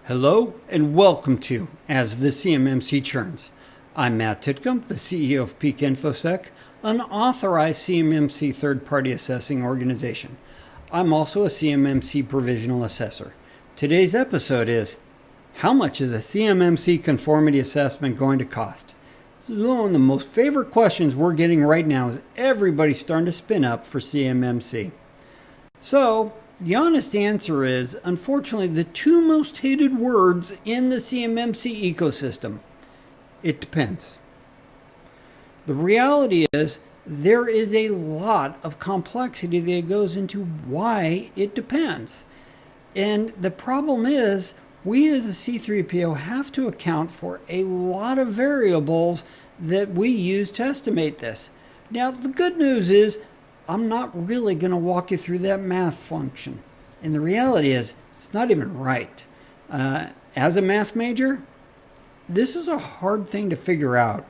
Hello and welcome to As the CMMC Churns. I'm Matt Titcomb, the CEO of Peak InfoSec, an authorized CMMC third-party assessing organization. I'm also a CMMC provisional assessor. Today's episode is, how much is a CMMC conformity assessment going to cost? This is one of the most favorite questions we're getting right now as everybody's starting to spin up for CMMC. So, the honest answer is, unfortunately, the two most hated words in the CMMC ecosystem. It depends. The reality is, there is a lot of complexity that goes into why it depends. And the problem is, we as a C3PO have to account for a lot of variables that we use to estimate this. Now, the good news is, I'm not really going to walk you through that math function. And the reality is, it's not even right. As a math major, this is a hard thing to figure out.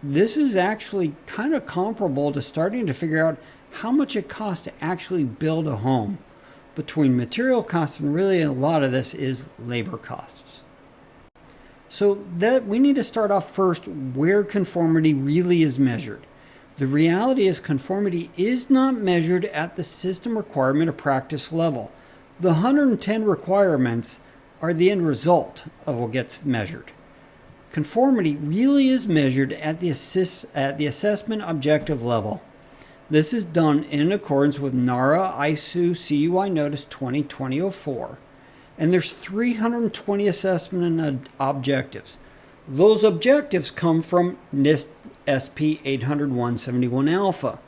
This is actually kind of comparable to starting to figure out how much it costs to actually build a home. Between material costs and really a lot of this is labor costs. So that we need to start off first where conformity really is measured. The reality is conformity is not measured at the system requirement or practice level. The 110 requirements are the end result of what gets measured. Conformity really is measured at the assessment objective level. This is done in accordance with NARA ISO CUI Notice 2020-04. And there's 320 assessment objectives. Those objectives come from NIST SP 800-171 Alpha.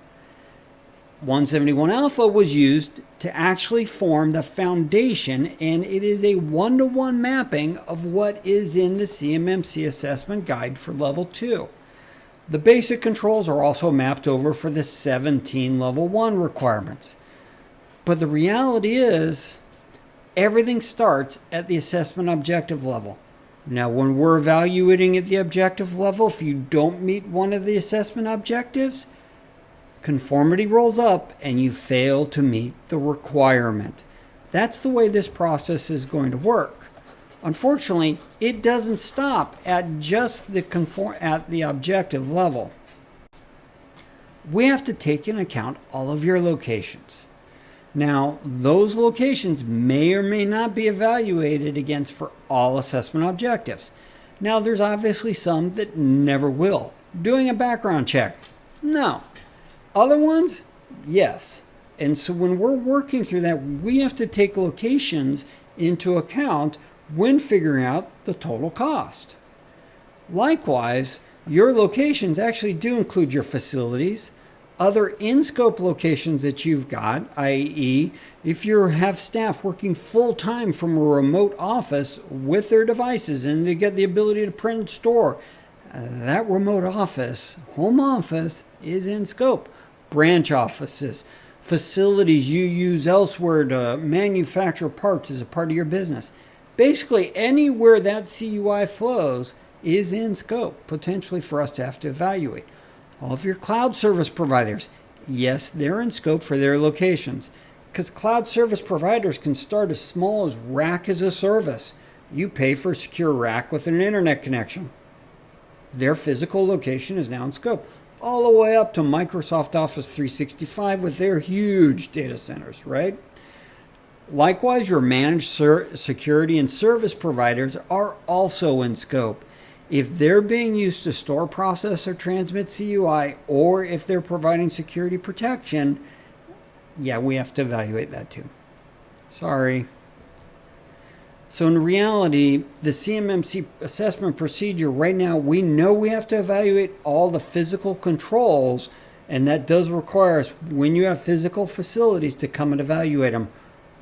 171 Alpha was used to actually form the foundation, and it is a one-to-one mapping of what is in the CMMC Assessment Guide for Level 2. The basic controls are also mapped over for the 17 Level 1 requirements. But the reality is, everything starts at the assessment objective level. Now, when we're evaluating at the objective level, if you don't meet one of the assessment objectives, conformity rolls up and you fail to meet the requirement. That's the way this process is going to work. Unfortunately, it doesn't stop at just at the objective level. We have to take into account all of your locations. Now, those locations may or may not be evaluated against for all assessment objectives. Now, there's obviously some that never will. Doing a background check? No. Other ones? Yes. And so when we're working through that, we have to take locations into account when figuring out the total cost. Likewise, your locations actually do include your facilities, other in-scope locations that you've got, i.e., if you have staff working full-time from a remote office with their devices and they get the ability to print and store, that remote office, home office, is in scope. Branch offices, facilities you use elsewhere to manufacture parts as a part of your business. Basically, anywhere that CUI flows is in scope, potentially for us to have to evaluate. All of your cloud service providers, yes, they're in scope for their locations, because cloud service providers can start as small as rack as a service. You pay for a secure rack with an internet connection. Their physical location is now in scope, all the way up to Microsoft Office 365 with their huge data centers, right? Likewise, your managed security and service providers are also in scope. If they're being used to store, process, or transmit CUI, or if they're providing security protection, yeah, we have to evaluate that too. Sorry. So in reality, the CMMC assessment procedure right now, we know we have to evaluate all the physical controls, and that does require us, when you have physical facilities, to come and evaluate them.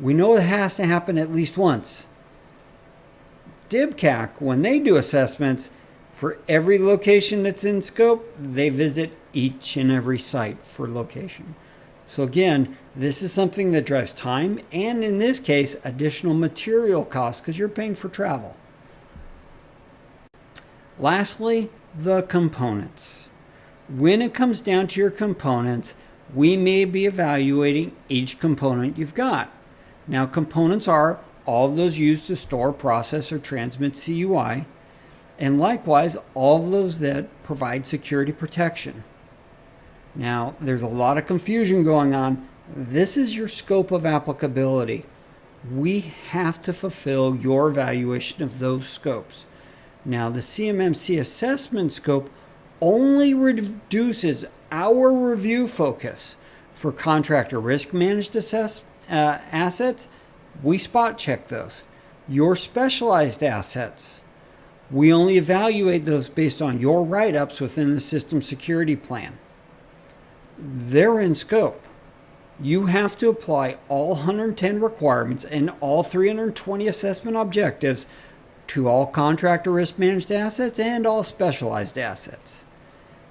We know it has to happen at least once. DIBCAC, when they do assessments, for every location that's in scope, they visit each and every site for location. So again, this is something that drives time and, in this case, additional material costs because you're paying for travel. Lastly, the components. When it comes down to your components, we may be evaluating each component you've got. Now, components are all of those used to store, process, or transmit CUI, and likewise all of those that provide security protection. Now, there's a lot of confusion going on. This is your scope of applicability. We have to fulfill your evaluation of those scopes. Now, the CMMC assessment scope only reduces our review focus. For contractor risk managed assets, we spot check those. Your specialized assets, we only evaluate those based on your write-ups within the system security plan. They're in scope. You have to apply all 110 requirements and all 320 assessment objectives to all contractor risk managed assets and all specialized assets.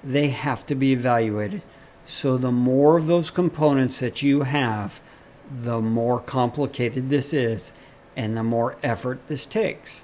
They have to be evaluated. So the more of those components that you have, the more complicated this is and the more effort this takes.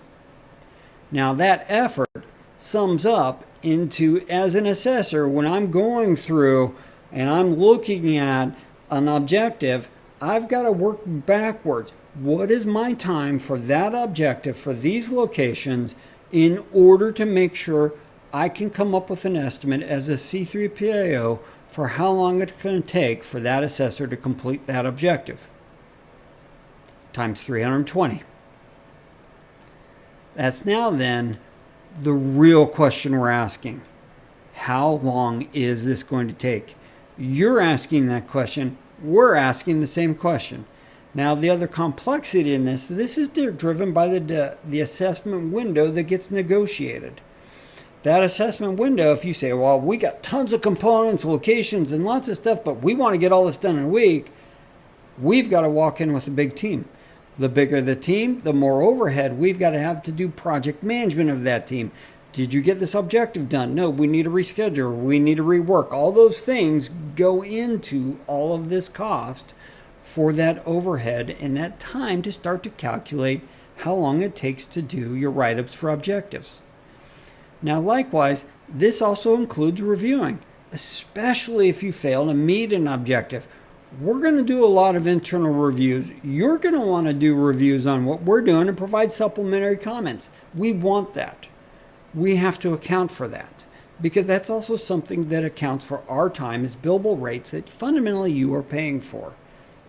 Now that effort sums up into, as an assessor, when I'm going through and I'm looking at an objective, I've got to work backwards. What is my time for that objective for these locations in order to make sure I can come up with an estimate as a C3PAO for how long it's going to take for that assessor to complete that objective? Times 320. That's now then the real question we're asking. How long is this going to take? You're asking that question. We're asking the same question. Now, the other complexity in this is driven by the assessment window that gets negotiated. That assessment window, if you say, well, we got tons of components, locations, and lots of stuff, but we want to get all this done in a week, we've got to walk in with a big team. The bigger the team, the more overhead we've got to have to do project management of that team. Did you get this objective done? No, we need to reschedule. We need to rework. All those things go into all of this cost for that overhead and that time to start to calculate how long it takes to do your write-ups for objectives. Now, likewise, this also includes reviewing, especially if you fail to meet an objective. We're going to do a lot of internal reviews. You're going to want to do reviews on what we're doing and provide supplementary comments. We want that. We have to account for that because that's also something that accounts for our time as billable rates that fundamentally you are paying for.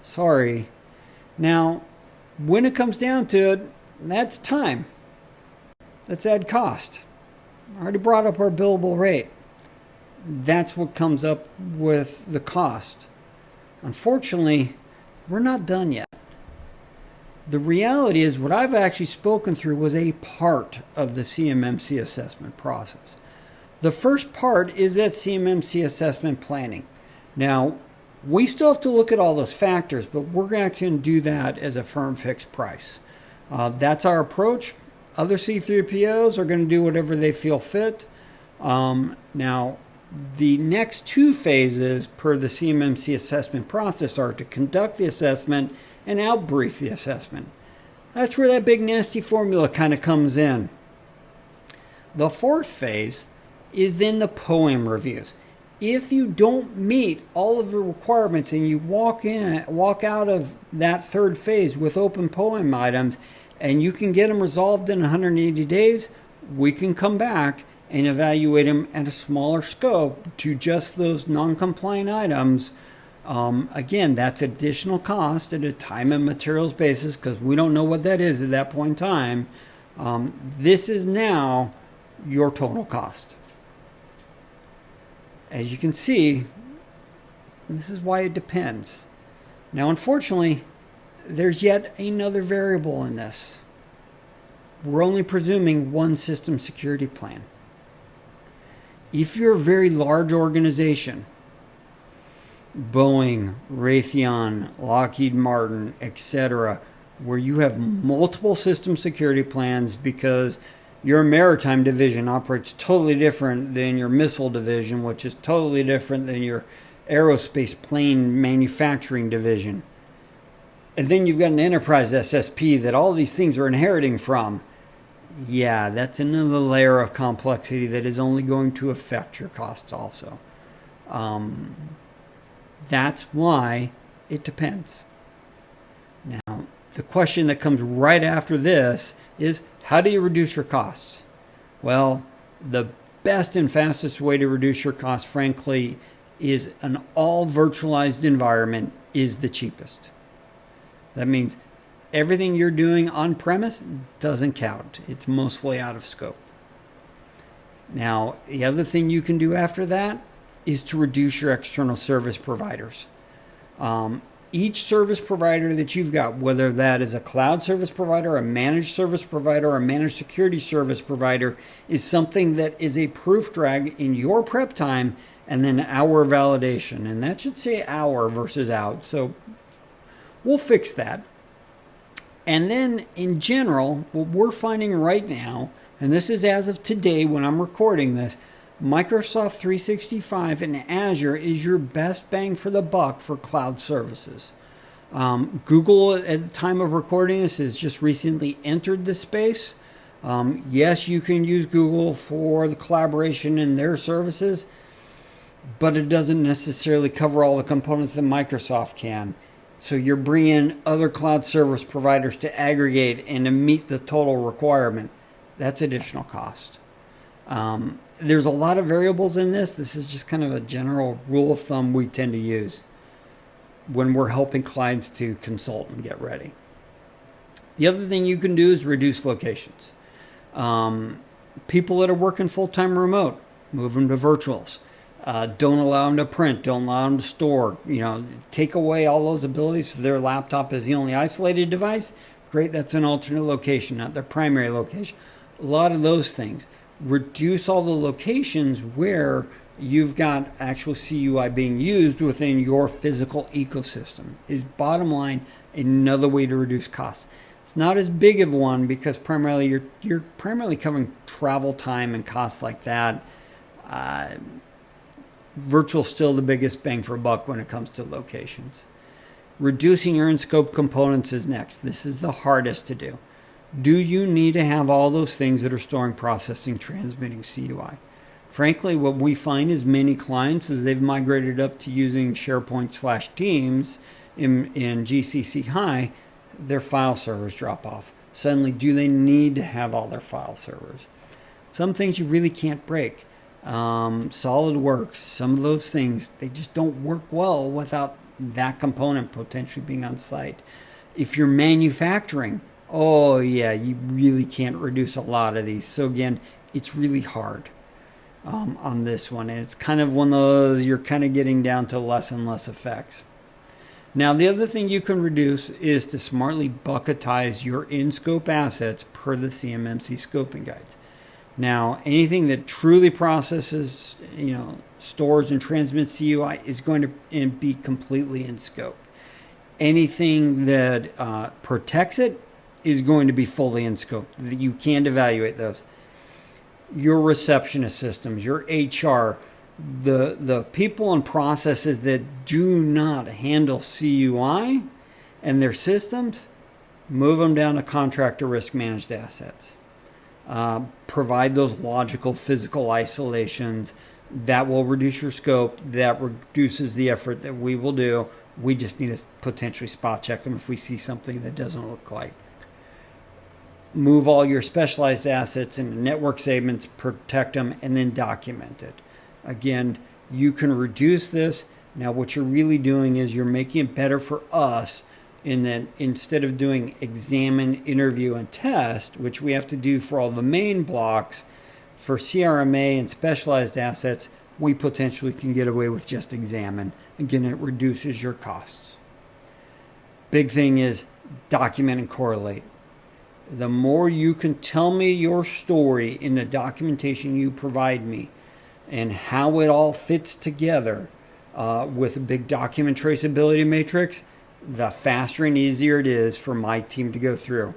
Sorry. Now, when it comes down to it, that's time. Let's add cost. I already brought up our billable rate. That's what comes up with the cost. Unfortunately, we're not done yet. The reality is what I've actually spoken through was a part of the CMMC assessment process. The first part is that CMMC assessment planning. Now, we still have to look at all those factors, but we're actually going to do that as a firm fixed price. That's our approach. Other C3POs are going to do whatever they feel fit. Now, the next two phases per the CMMC assessment process are to conduct the assessment and outbrief the assessment. That's where that big nasty formula kind of comes in. The fourth phase is then the POEM reviews. If you don't meet all of the requirements and you walk out of that third phase with open POEM items and you can get them resolved in 180 days, we can come back and evaluate them at a smaller scope to just those non-compliant items. Again, that's additional cost at a time and materials basis because we don't know what that is at that point in time. This is now your total cost. As you can see, this is why it depends. Now, unfortunately, there's yet another variable in this. We're only presuming one system security plan. If you're a very large organization, Boeing, Raytheon, Lockheed Martin, etc., where you have multiple system security plans because your maritime division operates totally different than your missile division, which is totally different than your aerospace plane manufacturing division. And then you've got an enterprise SSP that all these things are inheriting from. Yeah, that's another layer of complexity that is only going to affect your costs also. That's why it depends. Now, the question that comes right after this is, how do you reduce your costs? Well, the best and fastest way to reduce your costs, frankly, is an all virtualized environment is the cheapest. That means everything you're doing on premise doesn't count. It's mostly out of scope. Now, the other thing you can do after that is to reduce your external service providers. Each service provider that you've got, whether that is a cloud service provider, a managed service provider, or a managed security service provider, is something that is a proof drag in your prep time and then our validation. And that should say hour versus out. So we'll fix that. And then in general, what we're finding right now, and this is as of today when I'm recording this, Microsoft 365 and Azure is your best bang for the buck for cloud services. Google, at the time of recording this, has just recently entered the space. Yes, you can use Google for the collaboration in their services, but it doesn't necessarily cover all the components that Microsoft can. So you're bringing other cloud service providers to aggregate and to meet the total requirement. That's additional cost. There's a lot of variables in this. This is just kind of a general rule of thumb we tend to use when we're helping clients to consult and get ready. The other thing you can do is reduce locations. People that are working full-time remote, move them to virtuals. Don't allow them to print. Don't allow them to store. Take away all those abilities so their laptop is the only isolated device. Great, that's an alternate location, not their primary location. A lot of those things. Reduce all the locations where you've got actual CUI being used within your physical ecosystem. Is bottom line another way to reduce costs. It's not as big of one because primarily you're primarily covering travel time and costs like that. Virtual still the biggest bang for a buck when it comes to locations. Reducing your in-scope components is next. This is the hardest to do. Do you need to have all those things that are storing, processing, transmitting CUI? Frankly, what we find is many clients, as they've migrated up to using SharePoint/Teams in GCC High, their file servers drop off. Suddenly, do they need to have all their file servers? Some things you really can't break. SolidWorks, some of those things, they just don't work well without that component potentially being on site. If you're manufacturing, oh yeah, you really can't reduce a lot of these. So again, it's really hard on this one. And it's kind of one of those, you're kind of getting down to less and less effects. Now, the other thing you can reduce is to smartly bucketize your in-scope assets per the CMMC scoping guides. Now, anything that truly processes, stores and transmits CUI is going to be completely in scope. Anything that protects it is going to be fully in scope. You can't evaluate those. Your receptionist systems, your HR, the people and processes that do not handle CUI and their systems, move them down to contractor risk managed assets. Provide those logical physical isolations. That will reduce your scope. That reduces the effort that we will do. We just need to potentially spot check them if we see something that doesn't look like. Move all your specialized assets into network segments, protect them, and then document it. Again, you can reduce this. Now, what you're really doing is you're making it better for us in that instead of doing examine, interview, and test, which we have to do for all the main blocks, for CRMA and specialized assets, we potentially can get away with just examine. Again, it reduces your costs. Big thing is document and correlate. The more you can tell me your story in the documentation you provide me and how it all fits together with a big document traceability matrix, the faster and easier it is for my team to go through.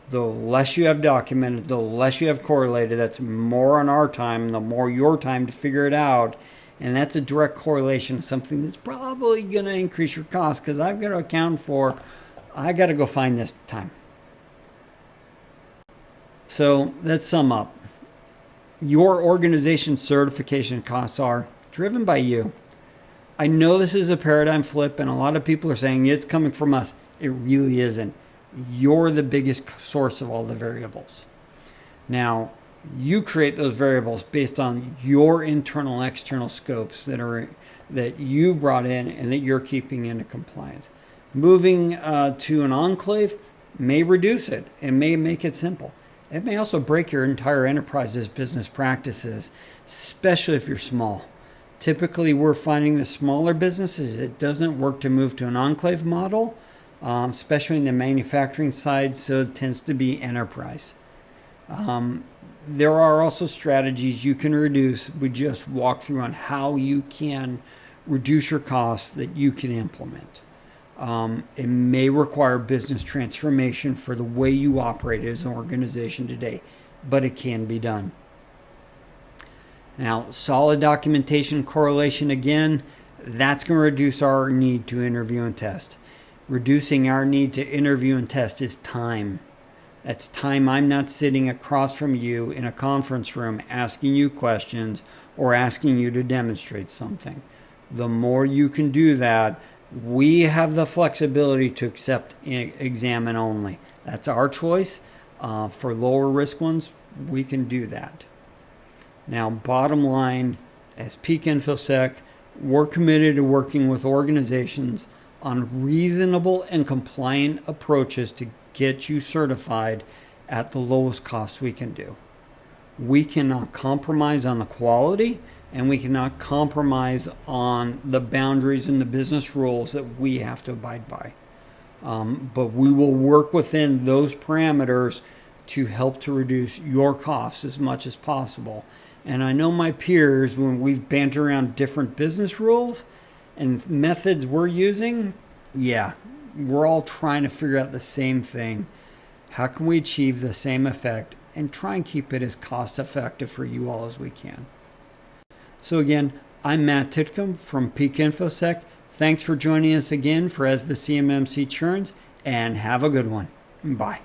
The less you have documented, the less you have correlated, that's more on our time, the more your time to figure it out. And that's a direct correlation to something that's probably going to increase your cost because I've got to account for, I got to go find this time. So let's sum up. Your organization's certification costs are driven by you. I know this is a paradigm flip and a lot of people are saying it's coming from us. It really isn't. You're the biggest source of all the variables. Now, you create those variables based on your internal and external scopes that you've brought in and that you're keeping into compliance. Moving to an enclave may reduce it. It may make it simple. It may also break your entire enterprise's business practices, especially if you're small. Typically, we're finding the smaller businesses, it doesn't work to move to an enclave model, especially in the manufacturing side, so it tends to be enterprise. There are also strategies you can reduce. We just walk through on how you can reduce your costs that you can implement. It may require business transformation for the way you operate as an organization today, but it can be done. Now, solid documentation correlation, again, that's going to reduce our need to interview and test. Reducing our need to interview and test is time. That's time I'm not sitting across from you in a conference room asking you questions or asking you to demonstrate something. The more you can do that, we have the flexibility to accept examine only. That's our choice. For lower risk ones, we can do that. Now, bottom line, as Peak InfoSec, we're committed to working with organizations on reasonable and compliant approaches to get you certified at the lowest cost we can do. We cannot compromise on the quality, and we cannot compromise on the boundaries and the business rules that we have to abide by. But we will work within those parameters to help to reduce your costs as much as possible. And I know my peers, when we've bantered around different business rules and methods we're using, we're all trying to figure out the same thing. How can we achieve the same effect and try and keep it as cost effective for you all as we can? So again, I'm Matt Titcomb from Peak InfoSec. Thanks for joining us again for As the CMMC Churns, and have a good one. Bye.